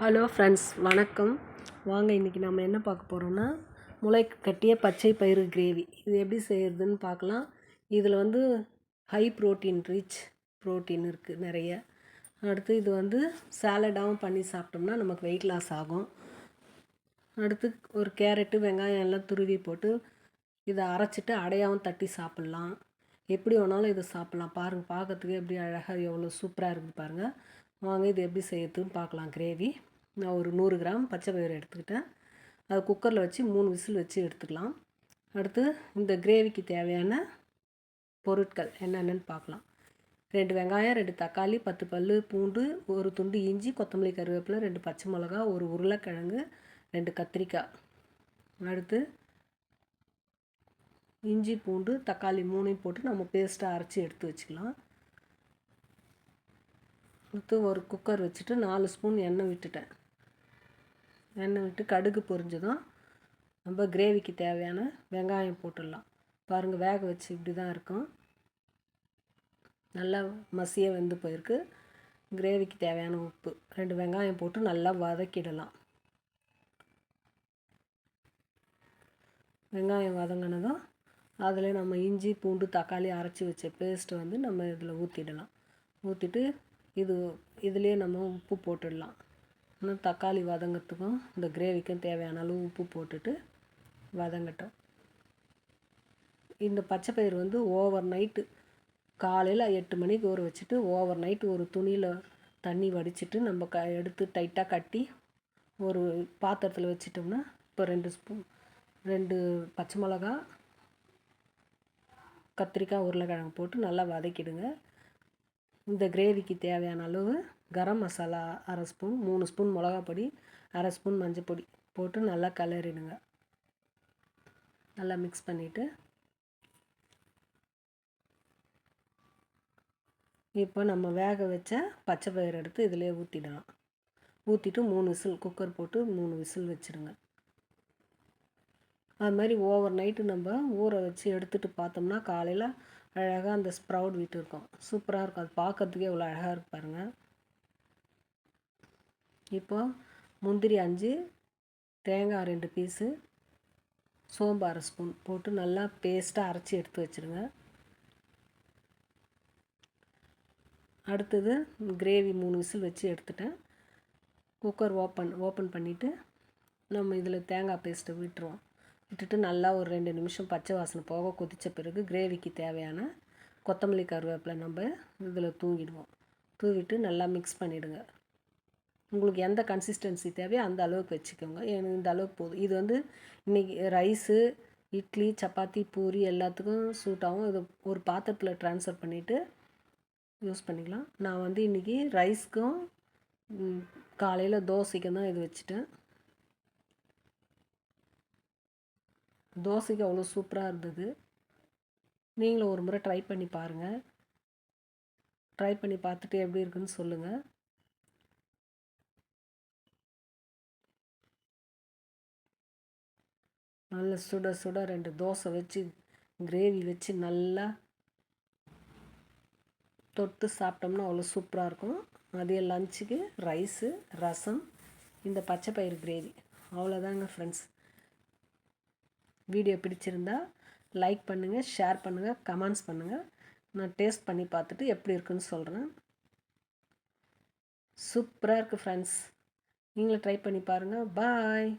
Hello friends, வணக்கம். வாங்க இன்றைக்கி நம்ம என்ன பார்க்க போகிறோன்னா, முளை கட்டிய பச்சை பயிறு கிரேவி. இது எப்படி செய்கிறதுன்னு பார்க்கலாம். இதில் ஹை ப்ரோட்டீன், ரிச் ப்ரோட்டீன் இருக்குது நிறைய. அடுத்து இது சாலடாகவும் பண்ணி சாப்பிட்டோம்னா நமக்கு வெயிட் லாஸ் ஆகும். அடுத்து ஒரு கேரட்டு, வெங்காயம் எல்லாம் துருவி போட்டு இதை அரைச்சிட்டு அடையாகவும் தட்டி சாப்பிட்லாம். எப்படி வேணாலும் இதை சாப்பிட்லாம். பாருங்கள், பார்க்கறதுக்கு எப்படி அழகாக எவ்வளோ சூப்பராக இருக்குது பாருங்கள். வாங்க இது எப்படி செய்யறதுன்னு பார்க்கலாம். கிரேவி நான் ஒரு 100 கிராம் பச்சை பயிறு எடுத்துக்கிட்டேன். அதை குக்கரில் வச்சு 3 விசில் வச்சு எடுத்துக்கலாம். அடுத்து இந்த கிரேவிக்கு தேவையான பொருட்கள் என்னென்னு பார்க்கலாம். 2 வெங்காயம், 2 தக்காளி, 10 பல் பூண்டு, ஒரு துண்டு இஞ்சி, கொத்தமல்லி, கருவேப்பிலை, 2 பச்சை மிளகா, ஒரு உருளைக்கிழங்கு, 2 கத்திரிக்காய். அடுத்து இஞ்சி, பூண்டு, தக்காளி 3ஐயும் போட்டு நம்ம பேஸ்ட்டாக அரைச்சி எடுத்து வச்சுக்கலாம். அடுத்து ஒரு குக்கர் வச்சுட்டு 4 ஸ்பூன் எண்ணெய் விட்டுட்டேன். எண்ணெய் விட்டு கடுகு பொரிஞ்சதும் நம்ம கிரேவிக்கு தேவையான வெங்காயம் போட்டுடலாம். பாருங்கள், வேக வச்சு இப்படி தான் இருக்கும். நல்லா மசிய வெந்து போயிருக்கு. கிரேவிக்கு தேவையான உப்பு, 2 வெங்காயம் போட்டு நல்லா வதக்கிடலாம். வெங்காயம் வதங்கினதும் அதில் நம்ம இஞ்சி, பூண்டு, தக்காளி அரைச்சி வச்ச பேஸ்ட்டு நம்ம இதில் ஊற்றிடலாம். ஊற்றிட்டு இதுலேயே நம்ம உப்பு போட்டுடலாம். இன்னும் தக்காளி வதங்கிறதுக்கும் இந்த கிரேவிக்கும் தேவையான அளவு உப்பு போட்டுட்டு வதங்கட்டும். இந்த பச்சை பயிறு ஓவர் நைட்டு காலையில் 8 மணிக்கு ஊற வச்சுட்டு ஓவர் நைட்டு ஒரு துணியில் தண்ணி வடிச்சிட்டு நம்ம எடுத்து டைட்டாக கட்டி ஒரு பாத்திரத்தில் வச்சிட்டோம்னா, இப்போ 2 பச்சை மிளகா, கத்திரிக்காய், உருளைக்கிழங்கு போட்டு நல்லா வதக்கிடுங்க. இந்த கிரேவிக்கு தேவையான அளவு garam masala 1/2 spoon, 3 spoon மிளகாப்பொடி, 1/2 spoon மஞ்சள் பொடி போட்டு நல்லா கிளறிடுங்க. நல்லா மிக்ஸ் பண்ணிவிட்டு இப்போ நம்ம வேக வச்ச பச்சை பயிறு எடுத்து இதிலே ஊற்றிடலாம். ஊற்றிட்டு 3 விசில், குக்கர் போட்டு 3 விசில் வச்சுருங்க. அது மாதிரி ஓவர் நைட்டு நம்ம ஊற வச்சு எடுத்துகிட்டு பார்த்தோம்னா காலையில் அழகாக அந்த ஸ்ப்ரவுட் விட்டு இருக்கும். சூப்பராக இருக்கும். அது பார்க்கறதுக்கே எவ்வளோ அழகாக இருக்கு பாருங்கள். இப்போ முந்திரி 5, தேங்காய் 2 பீஸு, சோம்பு 1/2 ஸ்பூன் போட்டு நல்லா பேஸ்ட்டாக அரைச்சி எடுத்து வச்சுருங்க. அடுத்தது கிரேவி 3 விசில் வச்சு எடுத்துட்டேன். குக்கர் ஓப்பன் பண்ணிவிட்டு நம்ம இதில் தேங்காய் பேஸ்ட்டை விட்டுருவோம். விட்டுட்டு நல்லா ஒரு 2 நிமிஷம் பச்சை வாசனை போக கொதித்த பிறகு கிரேவிக்கு தேவையான கொத்தமல்லி, கருவேப்பிலை நம்ம இதில் தூவிட்டு நல்லா மிக்ஸ் பண்ணிவிடுங்க. உங்களுக்கு எந்த கன்சிஸ்டன்சி தேவையோ அந்த அளவுக்கு வச்சுக்கோங்க. எனக்கு இந்த அளவுக்கு போதும். இது இன்றைக்கி ரைஸு, இட்லி, சப்பாத்தி, பூரி எல்லாத்துக்கும் சூட் ஆகும். இது ஒரு பாத்திரத்தில் ட்ரான்ஸ்ஃபர் பண்ணிவிட்டு யூஸ் பண்ணிக்கலாம். நான் இன்றைக்கி ரைஸ்க்கும் காலையில் தோசைக்கும் தான் இது வச்சுட்டேன். தோசைக்கு அவ்வளோ சூப்பராக இருந்தது. நீங்களும் ஒரு முறை ட்ரை பண்ணி பாருங்கள். ட்ரை பண்ணி பார்த்துட்டு எப்படி இருக்குன்னு சொல்லுங்கள். நல்ல சுட சுட 2 தோசை வச்சு கிரேவி வச்சு நல்லா தொட்டு சாப்பிட்டோம்னா அவ்வளோ சூப்பராக இருக்கும். மதியம் லஞ்சுக்கு ரைஸு, ரசம், இந்த பச்சை பயிறு கிரேவி. அவ்வளோதாங்க ஃப்ரெண்ட்ஸ். வீடியோ பிடிச்சிருந்தா லைக் பண்ணுங்கள், ஷேர் பண்ணுங்கள், கமெண்ட்ஸ் பண்ணுங்கள். நான் டேஸ்ட் பண்ணி பார்த்துட்டு எப்படி இருக்குன்னு சொல்கிறேன். சூப்பராக இருக்குது ஃப்ரெண்ட்ஸ். நீங்களும் ட்ரை பண்ணி பாருங்கள். பாய்.